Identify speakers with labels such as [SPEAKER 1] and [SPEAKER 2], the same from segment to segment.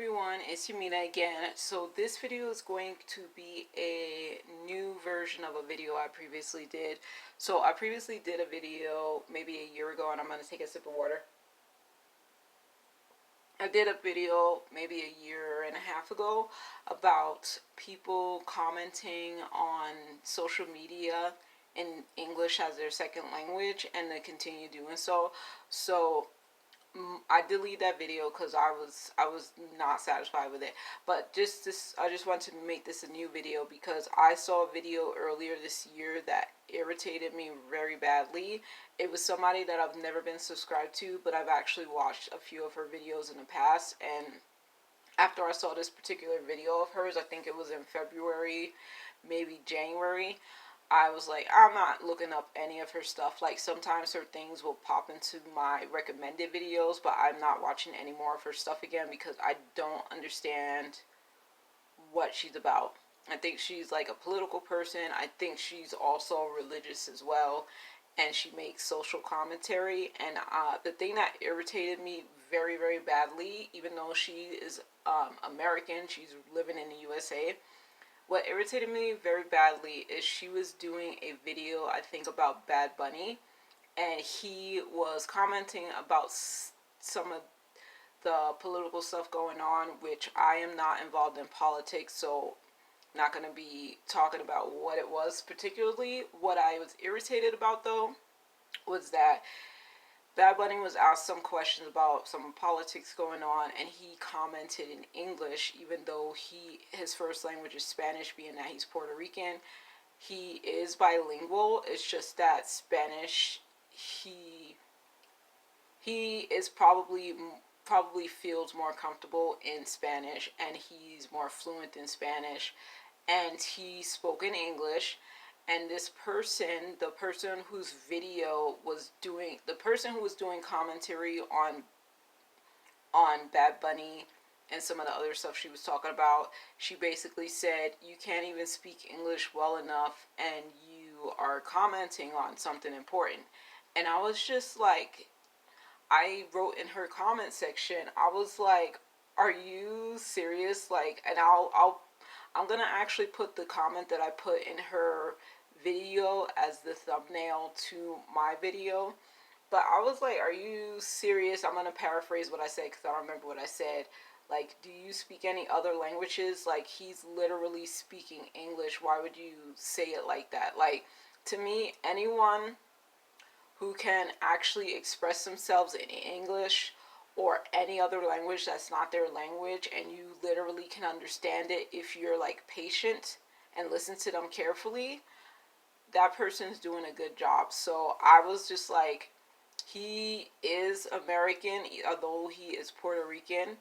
[SPEAKER 1] everyone, it's Yamina again. So this video is going to be a new version of a video I previously did. So I previously did a video maybe a year ago, and I'm going to take a sip of water. I did a video maybe a year and a half ago about people commenting on social media in English as their second language, and they continue doing so. I deleted that video because I was not satisfied with it. But I just want to make this a new video because I saw a video earlier this year that irritated me very badly. It was somebody that I've never been subscribed to, but I've actually watched a few of her videos in the past. And after I saw this particular video of hers, I think it was in February, maybe January, I was like, I'm not looking up any of her stuff. Like, sometimes her things will pop into my recommended videos, but I'm not watching any more of her stuff again because I don't understand what she's about. I think she's like a political person. I think she's also religious as well, and she makes social commentary. And the thing that irritated me very, very badly, even though she is American, she's living in the USA, what irritated me very badly is she was doing a video, I think, about Bad Bunny, and he was commenting about some of the political stuff going on, which I am not involved in politics, so I'm not going to be talking about what it was particularly. What I was irritated about, though, was that Bad Bunny was asked some questions about some politics going on, and he commented in English, even though his first language is Spanish, being that he's Puerto Rican. He is bilingual. It's just that Spanish, he is probably feels more comfortable in Spanish, and he's more fluent in Spanish, and he spoke in English. And this person, the person who was doing commentary on Bad Bunny and some of the other stuff she was talking about, she basically said, you can't even speak English well enough, and you are commenting on something important. And I was just like, I wrote in her comment section, I was like, are you serious? Like, and I'm gonna actually put the comment that I put in her video as the thumbnail to my video. But I was like, are you serious? I'm gonna paraphrase what I said because I don't remember what I said. Like, do you speak any other languages? Like, he's literally speaking English. Why would you say it like that? Like, to me, anyone who can actually express themselves in English or any other language that's not their language, and you literally can understand it if you're like patient and listen to them carefully, that person's doing a good job. So I was just like, he is American, although he is Puerto Rican,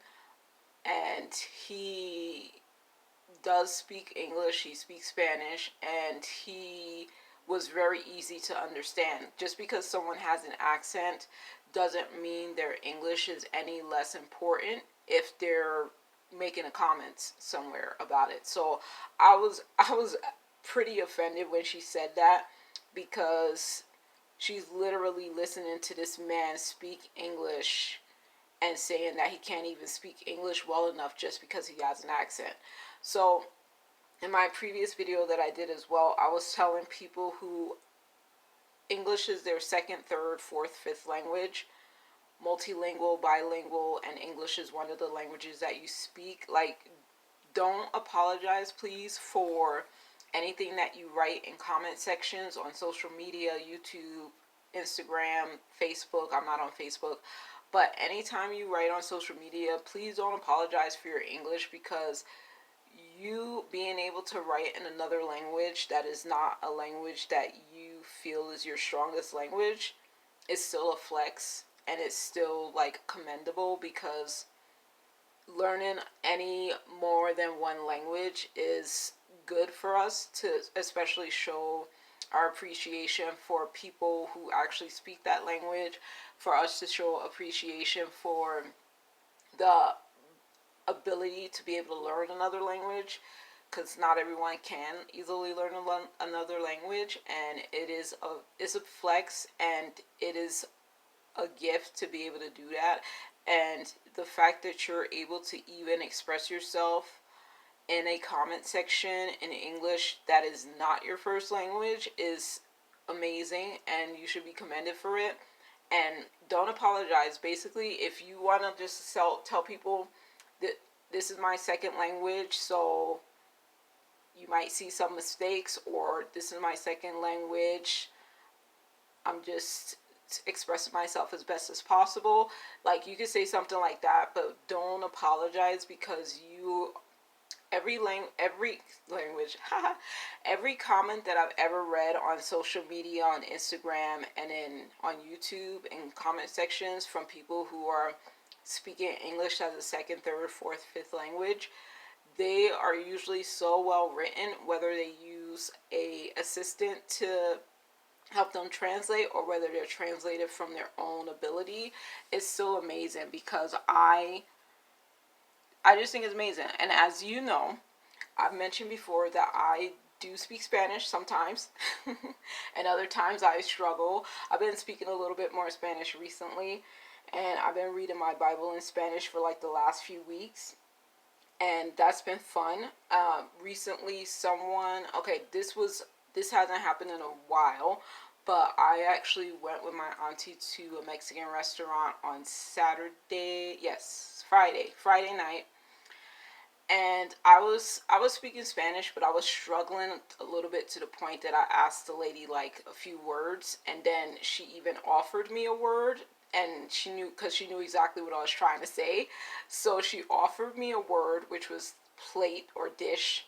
[SPEAKER 1] and he does speak English, he speaks Spanish, and he was very easy to understand. Just because someone has an accent doesn't mean their English is any less important if they're making a comment somewhere about it. So I was pretty offended when she said that, because she's literally listening to this man speak English and saying that he can't even speak English well enough just because he has an accent. So in my previous video that I did as well, I was telling people who English is their second, third, fourth, fifth language, multilingual, bilingual, and English is one of the languages that you speak. Like, don't apologize, please, for anything that you write in comment sections on social media, YouTube, Instagram, Facebook. I'm not on Facebook. But anytime you write on social media, please don't apologize for your English, because you being able to write in another language that is not a language that you feel is your strongest language is still a flex, and it's still like commendable, because learning any more than one language is good for us to especially show our appreciation for people who actually speak that language, for us to show appreciation for the ability to be able to learn another language, because not everyone can easily learn another language, and it's a flex, and it is a gift to be able to do that. And the fact that you're able to even express yourself in a comment section in English that is not your first language is amazing, and you should be commended for it. And don't apologize. Basically, if you want to just tell people that this is my second language, so you might see some mistakes, or this is my second language, I'm just expressing myself as best as possible. Like, you could say something like that, but don't apologize, because you every language every comment that I've ever read on social media, on Instagram, and on YouTube, in comment sections from people who are speaking English as a second, third, fourth, fifth language, they are usually so well written, whether they use a assistant to help them translate or whether they're translated from their own ability. It's so amazing, because I just think it's amazing. And as you know, I've mentioned before that I do speak Spanish sometimes, and other times I struggle. I've been speaking a little bit more Spanish recently, and I've been reading my Bible in Spanish for like the last few weeks, and that's been fun. Recently, this hasn't happened in a while, but I actually went with my auntie to a Mexican restaurant on Saturday. Yes, Friday night, and I was speaking Spanish, but I was struggling a little bit, to the point that I asked the lady like a few words, and then she even offered me a word, and she knew, because she knew exactly what I was trying to say, so she offered me a word, which was plate or dish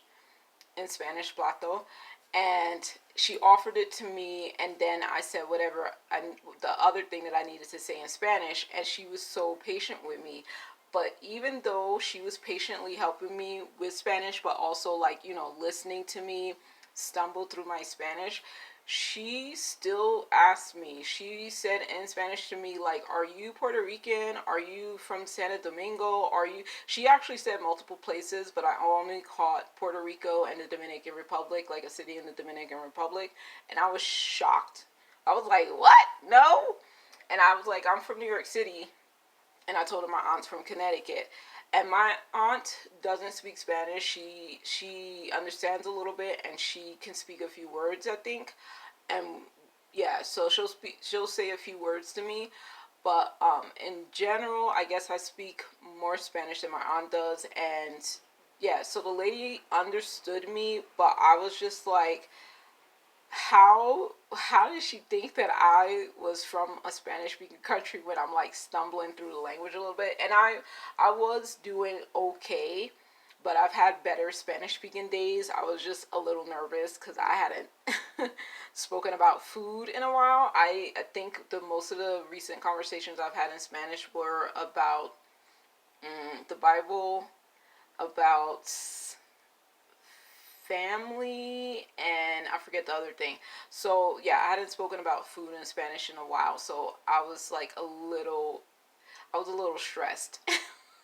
[SPEAKER 1] in Spanish, plato, and she offered it to me, and then I said the other thing that I needed to say in Spanish, and she was so patient with me. But even though she was patiently helping me with Spanish, but also, like, listening to me stumble through my Spanish, she still asked me. She said in Spanish to me, like, "Are you Puerto Rican? Are you from Santo Domingo? Are you?" She actually said multiple places, but I only caught Puerto Rico and the Dominican Republic, like a city in the Dominican Republic, and I was shocked. I was like, "What? No?" And I was like, "I'm from New York City," and I told her my aunt's from Connecticut. And my aunt doesn't speak Spanish. She understands a little bit, and she can speak a few words, I think. And yeah, so she'll say a few words to me, but in general, I guess I speak more Spanish than my aunt does. And yeah, so the lady understood me, but I was just like, how did she think that I was from a Spanish speaking country when I'm like stumbling through the language a little bit? And I was doing okay, but I've had better Spanish speaking days. I was just a little nervous because I hadn't spoken about food in a while. I think the most of the recent conversations I've had in Spanish were about the Bible, about family, and I forget the other thing. So yeah, I hadn't spoken about food in Spanish in a while, so I was like I was a little stressed.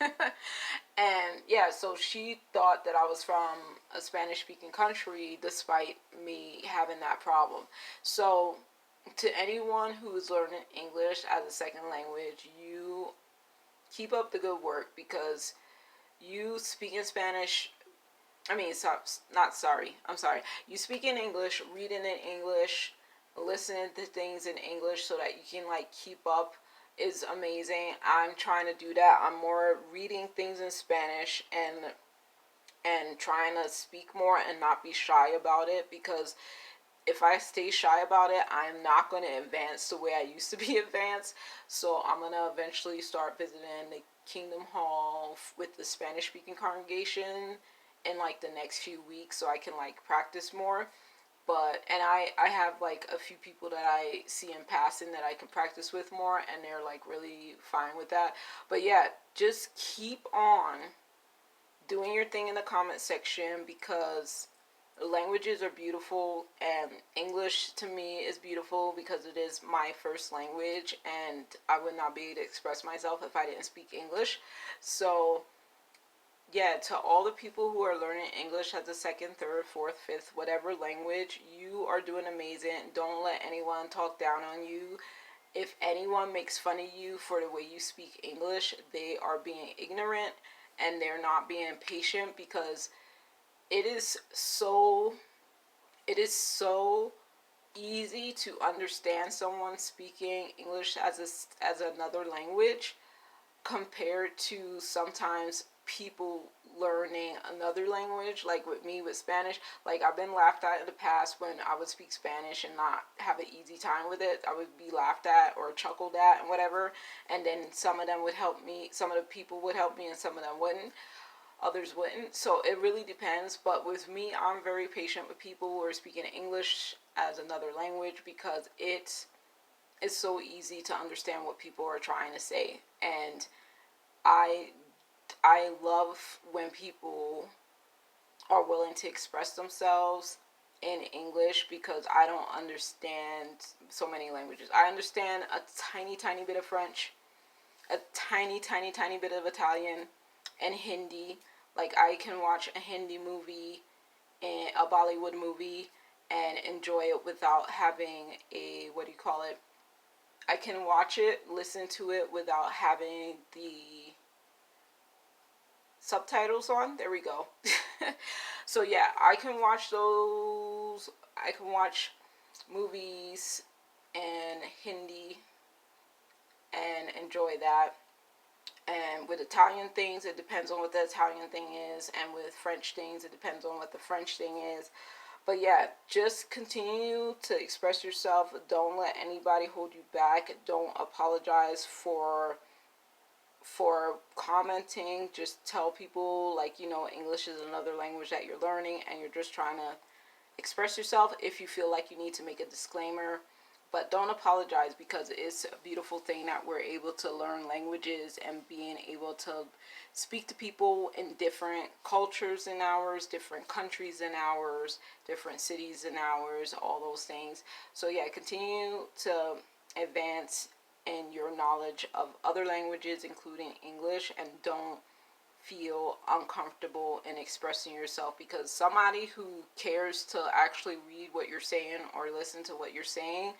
[SPEAKER 1] And yeah, so she thought that I was from a Spanish speaking country despite me having that problem. So to anyone who is learning English as a second language, you keep up the good work, because you speaking Spanish, I mean, not sorry. I'm sorry. You speak in English, reading in English, listening to things in English so that you can like keep up is amazing. I'm trying to do that. I'm more reading things in Spanish and trying to speak more and not be shy about it, because if I stay shy about it, I'm not going to advance the way I used to be advanced. So I'm going to eventually start visiting the Kingdom Hall with the Spanish speaking congregation in like the next few weeks, so I can like practice more. But and I have like a few people that I see in passing that I can practice with more, and they're like really fine with that. But yeah, just keep on doing your thing in the comment section, because languages are beautiful, and English to me is beautiful because it is my first language, and I would not be able to express myself if I didn't speak English. So yeah, to all the people who are learning English as a second, third, fourth, fifth, whatever language, you are doing amazing. Don't let anyone talk down on you. if anyone makes fun of you for the way you speak English, they are being ignorant and they're not being patient, because it is so it is so easy to understand someone speaking English as another language compared to sometimes people learning another language. Like with me with Spanish, like I've been laughed at in the past when I would speak Spanish and not have an easy time with it. I would be laughed at or chuckled at and whatever, and then some of them would help me, some of the people would help me, and some of them wouldn't, others wouldn't. So it really depends. But with me, I'm very patient with people who are speaking English as another language, because it's so easy to understand what people are trying to say. And I I love when people are willing to express themselves in English, because I don't understand so many languages. I understand a tiny, tiny bit of French, a tiny, tiny, tiny bit of Italian, and Hindi. Like I can watch a Hindi movie and a Bollywood movie and enjoy it without having a, what do you call it? I can watch it, listen to it without having the subtitles on. There we go. So yeah, I can watch those. I can watch movies in Hindi and enjoy that. And with Italian things, it depends on what the Italian thing is. And with French things, it depends on what the French thing is. But yeah, just continue to express yourself. Don't let anybody hold you back. Don't apologize for commenting. Just tell people, like, English is another language that you're learning and you're just trying to express yourself. If you feel like you need to make a disclaimer, but don't apologize, because it's a beautiful thing that we're able to learn languages and being able to speak to people in different cultures than ours, different countries than ours, different cities than ours, all those things. So yeah, continue to advance in your knowledge of other languages, including English, and don't feel uncomfortable in expressing yourself, because somebody who cares to actually read what you're saying or listen to what you're saying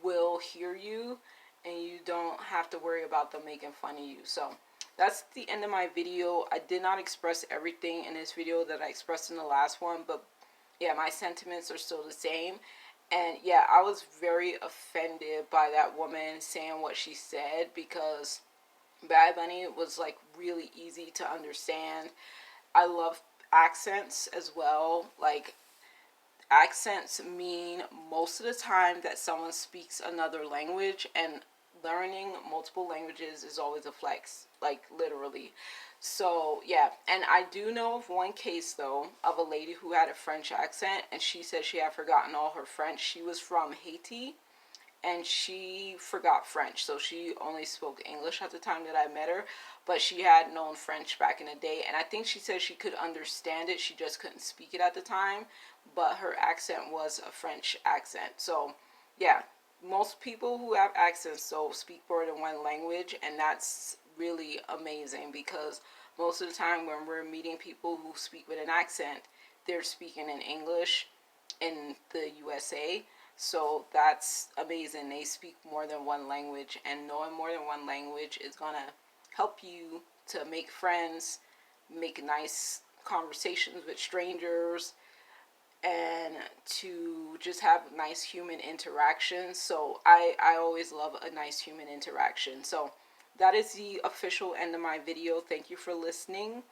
[SPEAKER 1] will hear you, and you don't have to worry about them making fun of you. So that's the end of my video. I did not express everything in this video that I expressed in the last one, but yeah, my sentiments are still the same. And yeah, I was very offended by that woman saying what she said, because Bad Bunny was like really easy to understand. I love accents as well. Like, accents mean most of the time that someone speaks another language, and learning multiple languages is always a flex, like literally. So yeah, and I do know of one case though of a lady who had a French accent, and she said she had forgotten all her French. She was from Haiti, and she forgot French, so she only spoke English at the time that I met her, but she had known French back in the day, and I think she said she could understand it, she just couldn't speak it at the time, but her accent was a French accent. So yeah, most people who have accents so speak more than one language, and that's really amazing, because most of the time when we're meeting people who speak with an accent, they're speaking in English in the USA. So that's amazing. They speak more than one language, and knowing more than one language is going to help you to make friends, make nice conversations with strangers, and to just have nice human interactions. So I always love a nice human interaction. So that is the official end of my video. Thank you for listening,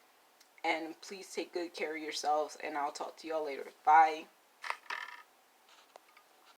[SPEAKER 1] and please take good care of yourselves, and I'll talk to y'all later. Bye.